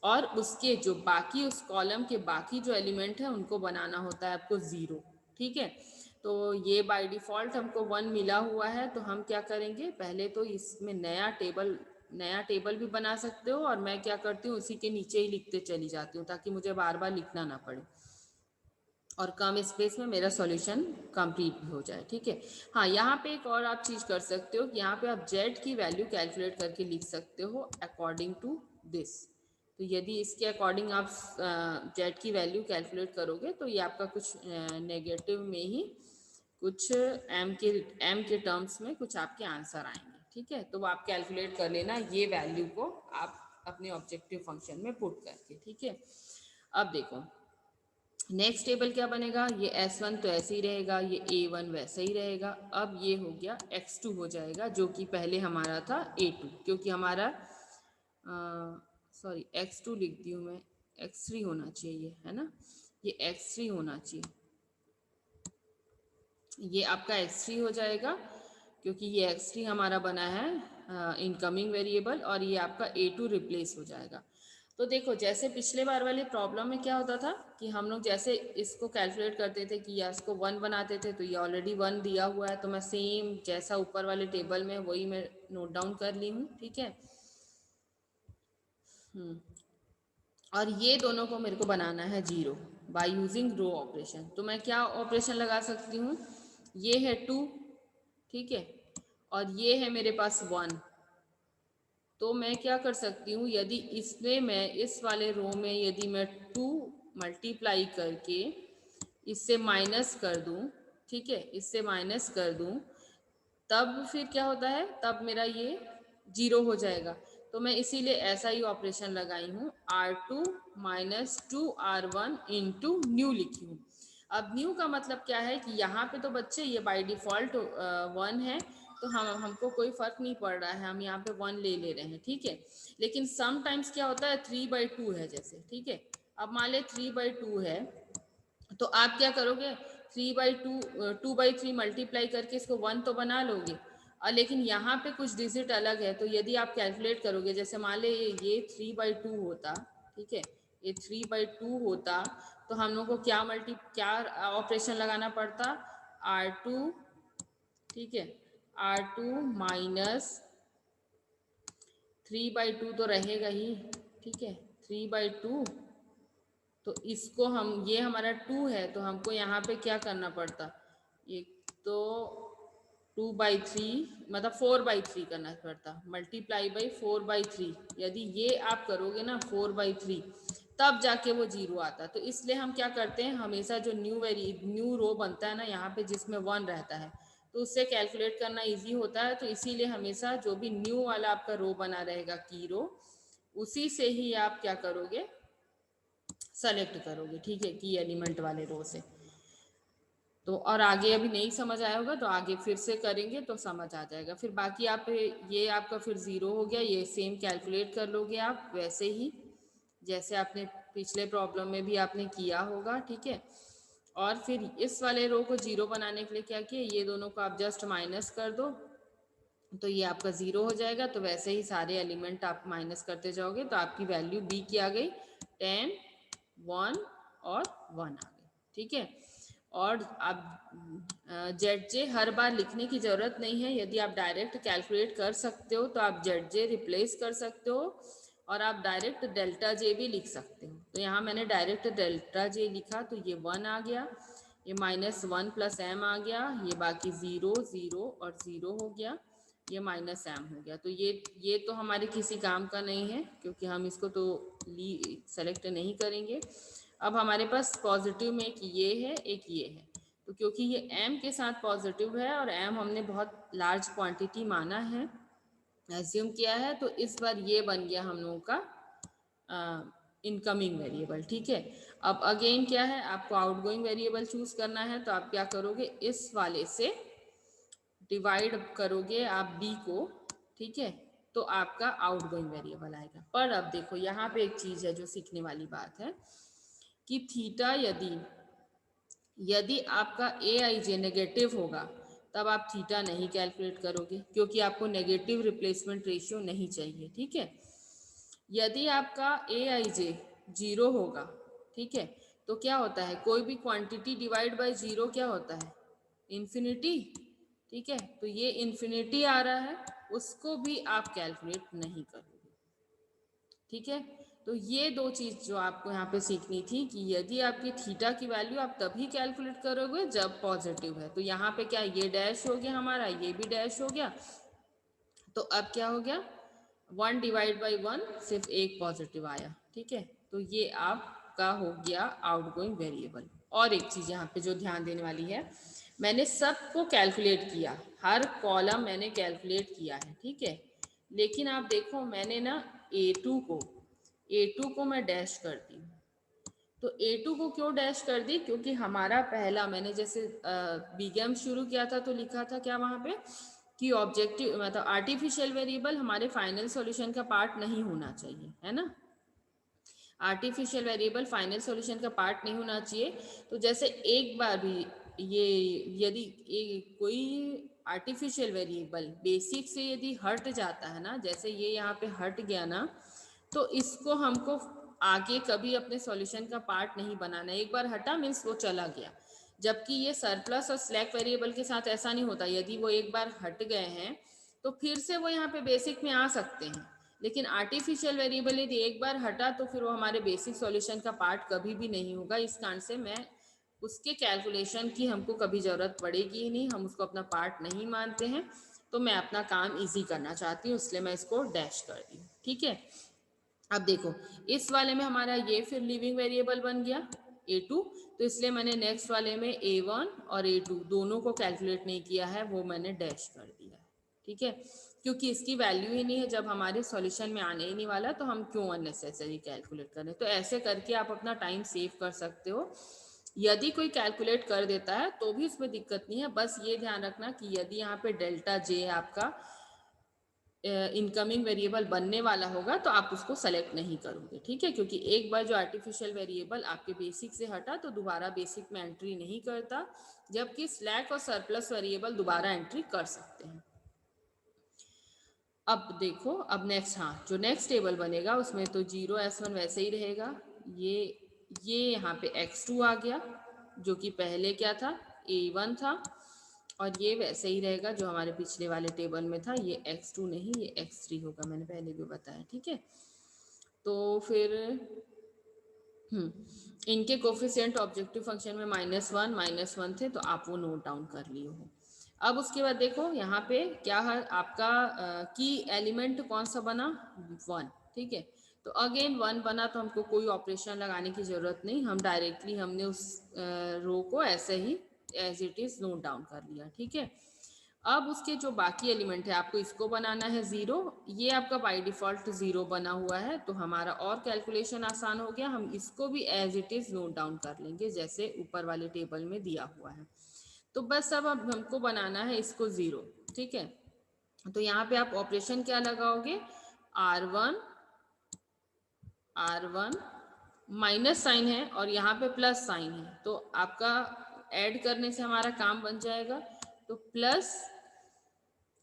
और उसके जो बाकी उस कॉलम के बाकी जो एलिमेंट है उनको बनाना होता है आपको 0। ठीक है, तो ये बाय डिफ़ॉल्ट हमको 1 मिला हुआ है, तो हम क्या करेंगे, पहले तो इसमें नया टेबल भी बना सकते हो, और मैं क्या करती हूँ उसी के नीचे ही लिखते चली जाती हूँ, ताकि मुझे बार बार लिखना ना पड़े और कम स्पेस में मेरा सॉल्यूशन कंप्लीट भी हो जाए। ठीक है, हाँ यहाँ पे एक और आप चीज़ कर सकते हो कि यहाँ पे आप z की वैल्यू कैलकुलेट करके लिख सकते हो अकॉर्डिंग टू दिस। तो यदि इसके अकॉर्डिंग आप z की वैल्यू कैलकुलेट करोगे, तो ये आपका कुछ नेगेटिव में ही कुछ m के टर्म्स में कुछ आपके आंसर आएंगे। ठीक है, तो वो आप कैलकुलेट कर लेना ये वैल्यू को आप अपने ऑब्जेक्टिव फंक्शन में पुट करके। ठीक है, अब देखो नेक्स्ट टेबल क्या बनेगा, ये S1 तो ऐसे ही रहेगा, ये A1 वैसे ही रहेगा। अब ये हो गया X2 हो जाएगा, जो कि पहले हमारा था A2, क्योंकि हमारा सॉरी X2 लिख दी हूँ मैं, X3 होना चाहिए, है ना, ये X3 होना चाहिए, ये आपका X3 हो जाएगा, क्योंकि ये X3 हमारा बना है इनकमिंग वेरिएबल, और ये आपका A2 रिप्लेस हो जाएगा। तो देखो जैसे पिछले बार वाली प्रॉब्लम में क्या होता था कि हम लोग जैसे इसको कैलकुलेट करते थे कि या इसको 1 बनाते थे, तो ये ऑलरेडी 1 दिया हुआ है, तो मैं सेम जैसा ऊपर वाले टेबल में वही मैं नोट डाउन कर ली हूँ। ठीक है, और ये दोनों को मेरे को बनाना है 0 बाय यूजिंग रो ऑपरेशन। तो मैं क्या ऑपरेशन लगा सकती हूँ, ये है 2, ठीक है, और ये है मेरे पास 1। तो मैं क्या कर सकती हूँ, यदि इसमें मैं इस वाले रो में यदि मैं 2 मल्टीप्लाई करके इससे माइनस कर दूँ, ठीक है, इससे माइनस कर दूँ, तब फिर क्या होता है, तब मेरा ये 0 हो जाएगा। तो मैं इसीलिए ऐसा ही ऑपरेशन लगाई हूँ, R2 minus 2R1 into new लिखी हूँ। अब न्यू का मतलब क्या है कि यहाँ पे तो बच्चे ये बाय डिफ़ॉल्ट 1 है, तो हमको कोई फ़र्क नहीं पड़ रहा है, हम यहाँ पे 1 ले रहे हैं, ठीक है। लेकिन समटाइम्स क्या होता है, 3/2 है जैसे, ठीक है। अब मान ले 3/2 है, तो आप क्या करोगे, 3/2 2/3 मल्टीप्लाई करके इसको 1 तो बना लोगे। और लेकिन यहाँ पे कुछ डिजिट अलग है, तो यदि आप कैलकुलेट करोगे, जैसे मान ले ये 3/2 होता, ठीक है, ये 3/2 होता, तो हम लोग को क्या ऑपरेशन लगाना पड़ता, R2, ठीक है, R2 माइनस 3/2 तो रहेगा ही, ठीक है, 3/2, तो इसको हम, ये हमारा 2 है, तो हमको यहाँ पे क्या करना पड़ता, एक तो 2/3 मतलब 4/3 करना पड़ता, मल्टीप्लाई बाई 4/3। यदि ये आप करोगे ना 4/3, तब जाके वो 0 आता। तो इसलिए हम क्या करते हैं, हमेशा जो न्यू रो बनता है ना यहाँ पे जिसमें 1 रहता है, तो उससे कैलकुलेट करना इजी होता है। तो इसीलिए हमेशा जो भी न्यू वाला आपका रो बना रहेगा, की रो, उसी से ही आप क्या करोगे, सेलेक्ट करोगे, ठीक है, की एलिमेंट वाले रो से। तो और आगे अभी नहीं समझ आया होगा तो आगे फिर से करेंगे तो समझ आ जाएगा। फिर बाकी आप ये आपका फिर 0 हो गया, ये सेम कैलकुलेट कर लोगे आप वैसे ही जैसे आपने पिछले प्रॉब्लम में भी आपने किया होगा, ठीक है। और फिर इस वाले रो को 0 बनाने के लिए क्या किया, ये दोनों को आप जस्ट माइनस कर दो, तो ये आपका 0 हो जाएगा। तो वैसे ही सारे एलिमेंट आप माइनस करते जाओगे तो आपकी वैल्यू b की आ गई 10, 1 और 1 आ गई, ठीक है। और अब ZJ हर बार लिखने की ज़रूरत नहीं है, यदि आप डायरेक्ट कैलकुलेट कर सकते हो तो आप ZJ रिप्लेस कर सकते हो और आप डायरेक्ट डेल्टा J भी लिख सकते हो। तो यहाँ मैंने डायरेक्ट डेल्टा J लिखा, तो ये 1 आ गया, ये -1 प्लस m आ गया, ये बाकी 0 0 और 0 हो गया, ये -m हो गया। तो ये तो हमारे किसी काम का नहीं है क्योंकि हम इसको तो सेलेक्ट नहीं करेंगे। अब हमारे पास पॉजिटिव में एक ये है, एक ये है, तो क्योंकि ये m के साथ पॉजिटिव है और m हमने बहुत लार्ज क्वांटिटी माना है, एज्यूम किया है, तो इस बार ये बन गया हम लोगों का इनकमिंग वेरिएबल, ठीक है। अब अगेन क्या है, आपको आउटगोइंग वेरिएबल चूज करना है, तो आप क्या करोगे, इस वाले से डिवाइड करोगे आप b को, ठीक है, तो आपका आउटगोइंग वेरिएबल आएगा। पर अब देखो यहाँ पे एक चीज है जो सीखने वाली बात है कि थीटा यदि आपका AIJ नेगेटिव होगा तब आप थीटा नहीं कैलकुलेट करोगे क्योंकि आपको नेगेटिव रिप्लेसमेंट रेशियो नहीं चाहिए, ठीक है। यदि आपका AIJ 0 होगा, ठीक है, तो क्या होता है, कोई भी क्वांटिटी डिवाइड बाय 0 क्या होता है, इन्फिनिटी, ठीक है। तो ये इन्फिनिटी आ रहा है, उसको भी आप कैलकुलेट नहीं करोगे, ठीक है। तो ये दो चीज जो आपको यहाँ पे सीखनी थी कि यदि आपकी थीटा की वैल्यू आप तभी कैलकुलेट करोगे जब पॉजिटिव है। तो यहाँ पे क्या, ये डैश हो गया हमारा, ये भी डैश हो गया, तो अब क्या हो गया, 1 डिवाइड बाई 1 सिर्फ एक पॉजिटिव आया, ठीक है। तो ये आपका हो गया आउटगोइंग वेरिएबल। और एक चीज़ यहाँ पे जो ध्यान देने वाली है, मैंने सबको कैलकुलेट किया, हर कॉलम मैंने कैलकुलेट किया है, ठीक है। लेकिन आप देखो मैंने ना A2 को मैं डैश कर दी। तो A2 को क्यों डैश कर दी, क्योंकि हमारा पहला मैंने जैसे बीगेम शुरू किया था तो लिखा था क्या वहाँ पे कि ऑब्जेक्टिव मतलब आर्टिफिशियल वेरिएबल हमारे फाइनल सॉल्यूशन का पार्ट नहीं होना चाहिए, है ना। आर्टिफिशियल वेरिएबल फाइनल सॉल्यूशन का पार्ट नहीं होना चाहिए। तो जैसे एक बार भी ये यदि कोई आर्टिफिशियल वेरिएबल बेसिक से यदि हट जाता है ना, जैसे ये यहाँ पे हट गया ना, तो इसको हमको आगे कभी अपने सॉल्यूशन का पार्ट नहीं बनाना। एक बार हटा मीन्स वो चला गया। जबकि ये सरप्लस और स्लैक वेरिएबल के साथ ऐसा नहीं होता, यदि वो एक बार हट गए हैं तो फिर से वो यहाँ पे बेसिक में आ सकते हैं। लेकिन आर्टिफिशियल वेरिएबल यदि एक बार हटा तो फिर वो हमारे बेसिक सॉल्यूशन का पार्ट कभी भी नहीं होगा। इस कारण से मैं उसके कैलकुलेशन की हमको कभी ज़रूरत पड़ेगी ही नहीं, हम उसको अपना पार्ट नहीं मानते हैं। तो मैं अपना काम इजी करना चाहती हूँ, इसलिए मैं इसको डैश कर दी। ठीक है, अब देखो इस वाले में हमारा ये फिर लिविंग वेरिएबल बन गया A2, तो इसलिए मैंने नेक्स्ट वाले में A1 और A2 दोनों को कैलकुलेट नहीं किया है, वो मैंने डैश कर दिया है। ठीक है, क्योंकि इसकी वैल्यू ही नहीं है, जब हमारे सॉल्यूशन में आने ही नहीं वाला तो हम क्यों अननेसेसरी कैलकुलेट करें। तो ऐसे करके आप अपना टाइम सेव कर सकते हो। यदि कोई कैलकुलेट कर देता है तो भी उसमें दिक्कत नहीं है, बस ये ध्यान रखना कि यदि यहाँ पे डेल्टा जे आपका इनकमिंग वेरिएबल बनने वाला होगा तो आप उसको सेलेक्ट नहीं करोगे। ठीक है, क्योंकि एक बार जो आर्टिफिशियल वेरिएबल आपके बेसिक से हटा तो दोबारा बेसिक में एंट्री नहीं करता, जबकि स्लैक और सरप्लस वेरिएबल दोबारा एंट्री कर सकते हैं। अब देखो, अब नेक्स्ट, हाँ जो नेक्स्ट टेबल बनेगा उसमें तो 0S1 वैसे ही रहेगा। ये यहाँ पे x2 आ गया, जो कि पहले क्या था, A1 था, और ये वैसे ही रहेगा जो हमारे पिछले वाले टेबल में था। ये x2 नहीं, ये x3 होगा, मैंने पहले भी बताया। ठीक है, तो फिर इनके कोफिशिएंट ऑब्जेक्टिव फंक्शन में -1 थे, तो आप वो नोट डाउन कर लिए हो। अब उसके बाद देखो यहाँ पे क्या है आपका की एलिमेंट कौन सा बना, 1। ठीक है, तो अगेन 1 बना तो हमको कोई ऑपरेशन लगाने की जरूरत नहीं, हम डायरेक्टली हमने उस रो को ऐसे ही as it is note down कर लिया। ठीक है, अब उसके जो बाकी एलिमेंट है आपको इसको बनाना है 0, ये आपका बाय डिफॉल्ट 0 बना हुआ है, तो हमारा और कैलकुलेशन आसान हो गया, हम इसको भी as it is note down कर लेंगे जैसे ऊपर वाले टेबल में दिया हुआ है। तो बस अब हमको बनाना है इसको 0। ठीक है, तो यहाँ पे आप ऑपरेशन क्या लगाओगे, R1 माइनस साइन है और यहाँ पे प्लस साइन है, तो आपका ऐड करने से हमारा काम बन जाएगा। तो प्लस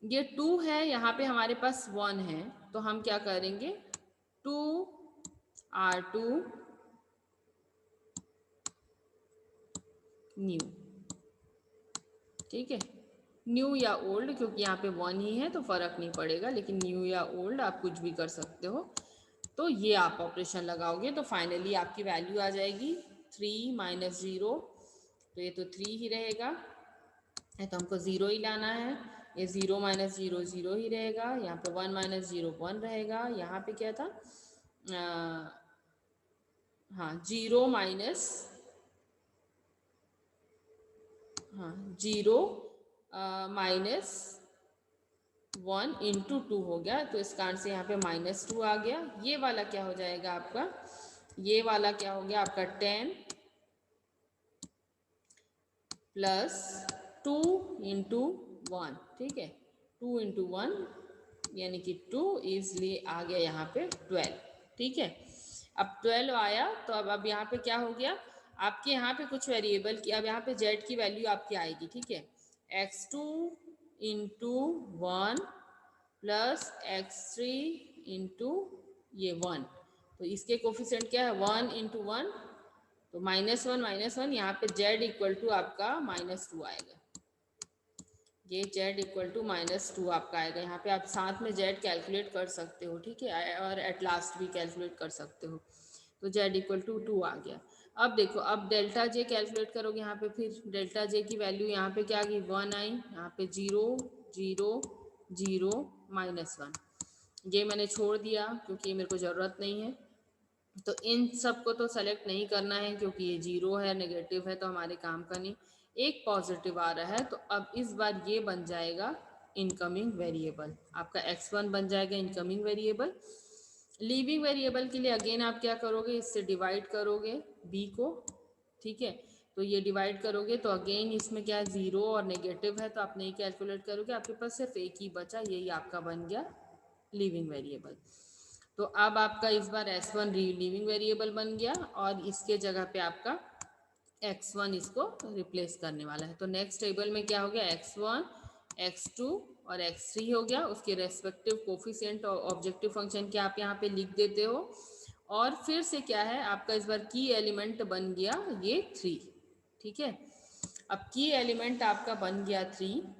ये 2 है, यहाँ पे हमारे पास 1 है, तो हम क्या करेंगे, 2R2 न्यू। ठीक है, न्यू या ओल्ड, क्योंकि यहाँ पे 1 ही है तो फर्क नहीं पड़ेगा, लेकिन न्यू या ओल्ड आप कुछ भी कर सकते हो। तो ये आप ऑपरेशन लगाओगे तो फाइनली आपकी वैल्यू आ जाएगी 3 - 0, तो ये तो 3 ही रहेगा, तो हमको 0 ही लाना है। ये 0 - 0 0 ही रहेगा, यहाँ पे 1 - 0 1 रहेगा, यहाँ पे क्या था, हाँ 0 माइनस, हाँ 0 -1 × 2 हो गया, तो इस कारण से यहाँ पे -2 आ गया। ये वाला क्या हो जाएगा आपका, ये वाला क्या हो गया आपका 10 + 2 × 1। ठीक है, 2 × 1 यानी कि 2 इसलिए आ गया यहाँ पे 12। ठीक है, अब 12 आया तो अब यहाँ पे क्या हो गया, आपके यहाँ पे कुछ वेरिएबल की, अब यहाँ पे z की वैल्यू आपकी आएगी। ठीक है, x2 × 1 + x3 × ये 1, तो इसके कोफिशिएंट क्या है, 1 × 1, तो -1 यहाँ पे z इक्वल टू आपका -2 आएगा। ये z इक्वल टू -2 आपका आएगा। यहाँ पे आप साथ में z कैलकुलेट कर सकते हो। ठीक है, और एट लास्ट भी कैलकुलेट कर सकते हो, तो z इक्वल टू 2 आ गया। अब देखो, अब डेल्टा j कैलकुलेट करोगे, यहाँ पे फिर डेल्टा j की वैल्यू यहाँ पे क्या आ गई, 1 आई, यहाँ पे 0 0 0 -1, ये मैंने छोड़ दिया क्योंकि ये मेरे को ज़रूरत नहीं है। तो इन सब को तो सेलेक्ट नहीं करना है क्योंकि ये 0 है, नेगेटिव है, तो हमारे काम का नहीं। एक पॉजिटिव आ रहा है, तो अब इस बार ये बन जाएगा इनकमिंग वेरिएबल, आपका x1 बन जाएगा इनकमिंग वेरिएबल। लीविंग वेरिएबल के लिए अगेन आप क्या करोगे, इससे डिवाइड करोगे b को। ठीक है, तो ये डिवाइड करोगे तो अगेन इसमें क्या है, 0 और नेगेटिव है, तो आप नहीं कैलकुलेट करोगे, आपके पास सिर्फ एक ही बचा, यही आपका बन गया लिविंग वेरिएबल। तो अब आपका इस बार s1 लिविंग वेरिएबल बन गया और इसके जगह पे आपका x1 इसको रिप्लेस करने वाला है। तो नेक्स्ट टेबल में क्या हो गया, x1 x2 और x3 हो गया, उसके रेस्पेक्टिव कोफिशिएंट और ऑब्जेक्टिव फंक्शन के आप यहाँ पे लिख देते हो। और फिर से क्या है आपका इस बार की एलिमेंट बन गया ये 3। ठीक है, अब की एलिमेंट आपका बन गया 3।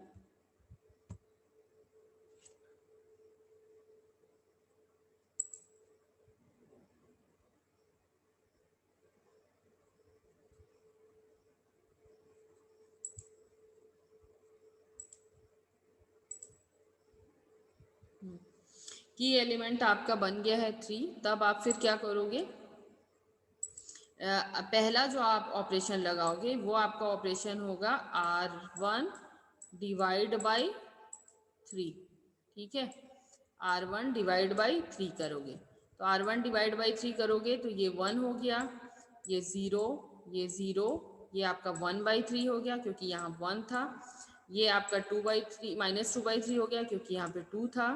की एलिमेंट आपका बन गया है 3, तब आप फिर क्या करोगे, पहला जो आप ऑपरेशन लगाओगे वो आपका ऑपरेशन होगा R1 डिवाइड बाई 3, ठीक है, R1 डिवाइड बाई 3 करोगे, तो R1 डिवाइड बाई 3 करोगे तो ये 1 हो गया, ये 0, ये 0, ये आपका 1/3 हो गया क्योंकि यहाँ 1 था, ये आपका 2/3 -2/3 हो गया क्योंकि यहाँ पे 2 था,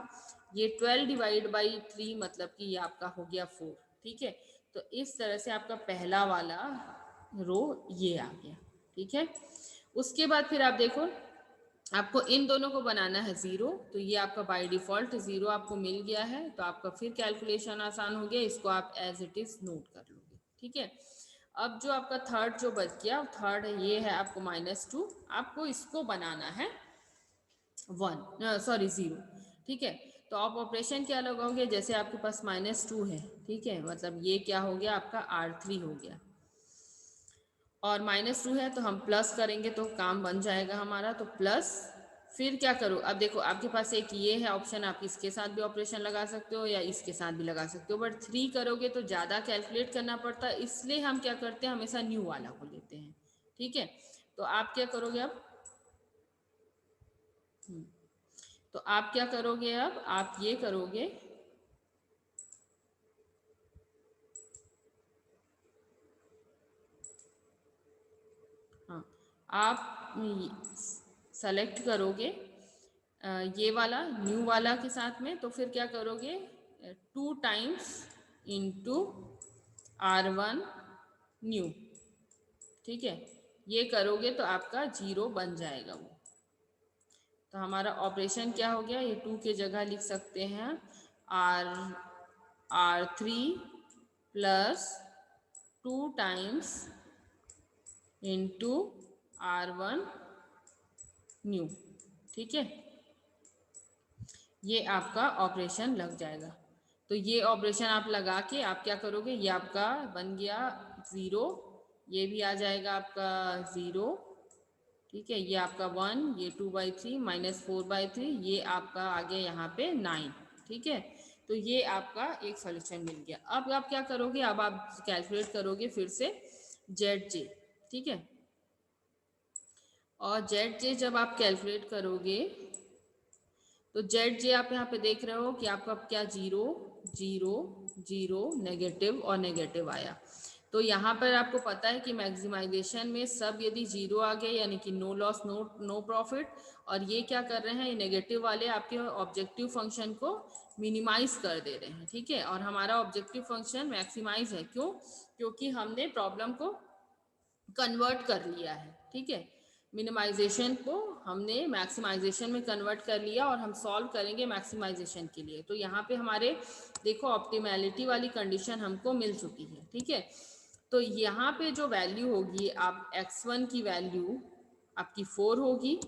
ये 12 डिवाइड बाई 3 मतलब कि ये आपका हो गया 4, ठीक है। तो इस तरह से आपका पहला वाला रो ये आ गया, ठीक है। उसके बाद फिर आप देखो, आपको इन दोनों को बनाना है 0, तो ये आपका बाय डिफॉल्ट 0 आपको मिल गया है, तो आपका फिर कैलकुलेशन आसान हो गया, इसको आप एज इट इज नोट कर लोगे, ठीक है। अब जो आपका थर्ड जो बच गया, थर्ड ये है आपको -2, आपको इसको बनाना है 0, ठीक है। तो आप ऑपरेशन क्या लगाओगे, जैसे आपके पास -2 है, ठीक है, मतलब ये क्या हो गया आपका R3 हो गया, और -2 है तो हम प्लस करेंगे तो काम बन जाएगा हमारा, तो प्लस, फिर क्या करो, अब देखो आपके पास एक ये है ऑप्शन, आप इसके साथ भी ऑपरेशन लगा सकते हो या इसके साथ भी लगा सकते हो, बट 3 करोगे तो ज़्यादा कैलकुलेट करना पड़ता है, इसलिए हम क्या करते हैं, हमेशा न्यू वाला को लेते हैं, ठीक है। तो आप क्या करोगे अब, तो आप क्या करोगे, अब आप ये करोगे, हाँ, आप सेलेक्ट करोगे ये वाला न्यू वाला के साथ में, तो फिर क्या करोगे, 2 टाइम्स इंटू R1 न्यू, ठीक है, ये करोगे तो आपका 0 बन जाएगा वो। तो हमारा ऑपरेशन क्या हो गया, ये 2 के जगह लिख सकते हैं R3 plus 2 times into R1 new, ठीक है, ये आपका ऑपरेशन लग जाएगा। तो ये ऑपरेशन आप लगा के आप क्या करोगे, ये आपका बन गया 0, ये भी आ जाएगा आपका 0, ठीक है, ये आपका 1, ये 2/3 -4/3, ये आपका आ गया यहाँ पे 9, ठीक है। तो ये आपका एक सॉल्यूशन मिल गया। अब आप क्या करोगे, अब आप कैलकुलेट करोगे फिर से ZJ, ठीक है, और ZJ जब आप कैलकुलेट करोगे तो ZJ आप यहाँ पे देख रहे हो कि आपका क्या 0 0 0 नेगेटिव और नेगेटिव आया। तो यहाँ पर आपको पता है कि मैक्सिमाइजेशन में सब यदि 0 आ गए यानी कि नो लॉस नो प्रॉफिट, और ये क्या कर रहे हैं, ये नेगेटिव वाले आपके ऑब्जेक्टिव फंक्शन को मिनिमाइज कर दे रहे हैं, ठीक है। और हमारा ऑब्जेक्टिव फंक्शन मैक्सिमाइज है, क्यों, क्योंकि हमने प्रॉब्लम को कन्वर्ट कर लिया है, ठीक है, मिनिमाइजेशन को हमने मैक्सिमाइजेशन में कन्वर्ट कर लिया और हम सॉल्व करेंगे मैक्सिमाइजेशन के लिए। तो यहाँ पे हमारे देखो ऑप्टिमैलिटी वाली कंडीशन हमको मिल चुकी है, ठीक है। तो यहाँ पे जो वैल्यू होगी, आप x1 की वैल्यू आपकी 4 होगी,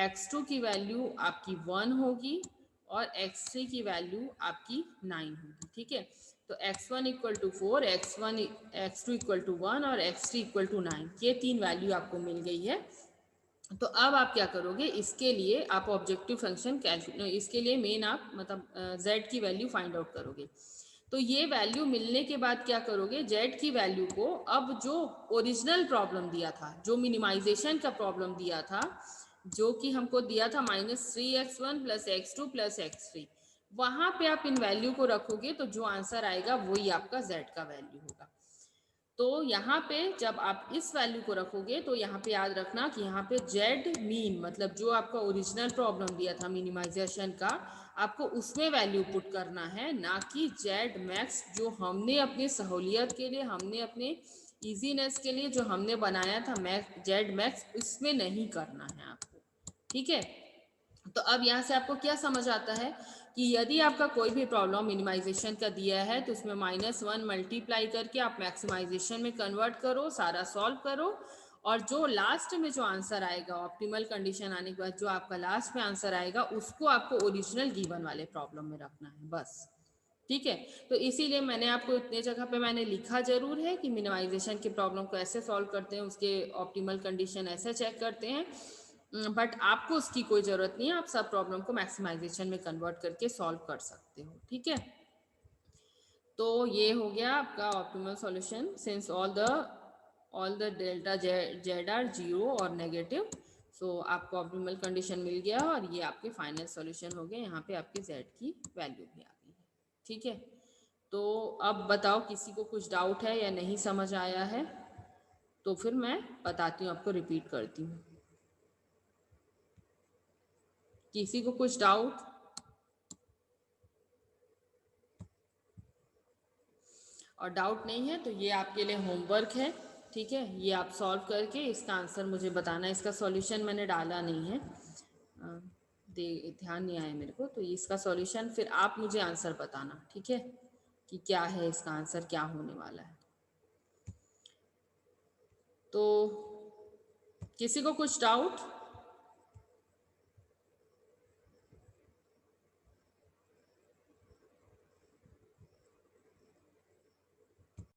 x2 की वैल्यू आपकी 1 होगी और x3 की वैल्यू आपकी 9 होगी, ठीक है। तो x1 equal to 4, x2 equal to 1 और x3 इक्वल टू 9, ये 3 वैल्यू आपको मिल गई है। तो अब आप क्या करोगे, इसके लिए आप ऑब्जेक्टिव फंक्शन इसके लिए मेन आप मतलब z की वैल्यू फाइंड आउट करोगे। तो ये वैल्यू मिलने के बाद क्या करोगे, z की वैल्यू को, अब जो ओरिजिनल प्रॉब्लम दिया था, जो मिनिमाइजेशन का प्रॉब्लम दिया था, जो कि हमको दिया था -3x1 + x2 + x3, वहां पे आप इन वैल्यू को रखोगे तो जो आंसर आएगा वही आपका z का वैल्यू होगा। तो यहाँ पे जब आप इस वैल्यू को रखोगे तो यहाँ पे याद रखना कि यहाँ पे जेड मीन मतलब जो आपका ओरिजिनल प्रॉब्लम दिया था मिनिमाइजेशन का, आपको उसमें वैल्यू पुट करना है, ना कि जेड मैक्स जो हमने अपनी सहूलियत के लिए, हमने अपने इजीनेस के लिए जो हमने बनाया था जेड मैक्स, उसमें नहीं करना है आपको, ठीक है। तो अब यहाँ से आपको क्या समझ आता है कि यदि आपका कोई भी प्रॉब्लम मिनिमाइजेशन का दिया है तो उसमें -1 मल्टीप्लाई करके आप मैक्सिमाइजेशन में कन्वर्ट करो, सारा सॉल्व करो, और जो लास्ट में जो आंसर आएगा ऑप्टिमल कंडीशन आने के बाद जो आपका लास्ट में आंसर आएगा उसको आपको ओरिजिनल गिवन वाले प्रॉब्लम में रखना है बस, ठीक है। तो इसीलिए मैंने आपको इतने जगह पे मैंने लिखा जरूर है कि मिनिमाइजेशन के प्रॉब्लम को ऐसे सॉल्व करते हैं, उसके ऑप्टिमल कंडीशन ऐसे चेक करते हैं, बट आपको उसकी कोई ज़रूरत नहीं है, आप सब प्रॉब्लम को मैक्सिमाइजेशन में कन्वर्ट करके सॉल्व कर सकते हो, ठीक है। तो ये हो गया आपका optimal solution since all the delta z are zero और नेगेटिव। सो आपको ऑप्टिमल कंडीशन मिल गया और ये आपके फाइनल सॉल्यूशन हो गए। यहाँ पे आपके जेड की वैल्यू भी आ गई है, ठीक है। तो अब बताओ किसी को कुछ डाउट है या नहीं समझ आया है, तो फिर मैं बताती हूँ आपको, रिपीट करती हूँ। किसी को कुछ डाउट? और डाउट नहीं है तो ये आपके लिए होमवर्क है, ठीक है। ये आप सॉल्व करके इसका आंसर मुझे बताना। इसका सॉल्यूशन मैंने डाला नहीं है, ध्यान नहीं आया मेरे को, तो इसका सॉल्यूशन फिर आप मुझे आंसर बताना, ठीक है, कि क्या है इसका आंसर, क्या होने वाला है। तो किसी को कुछ डाउट?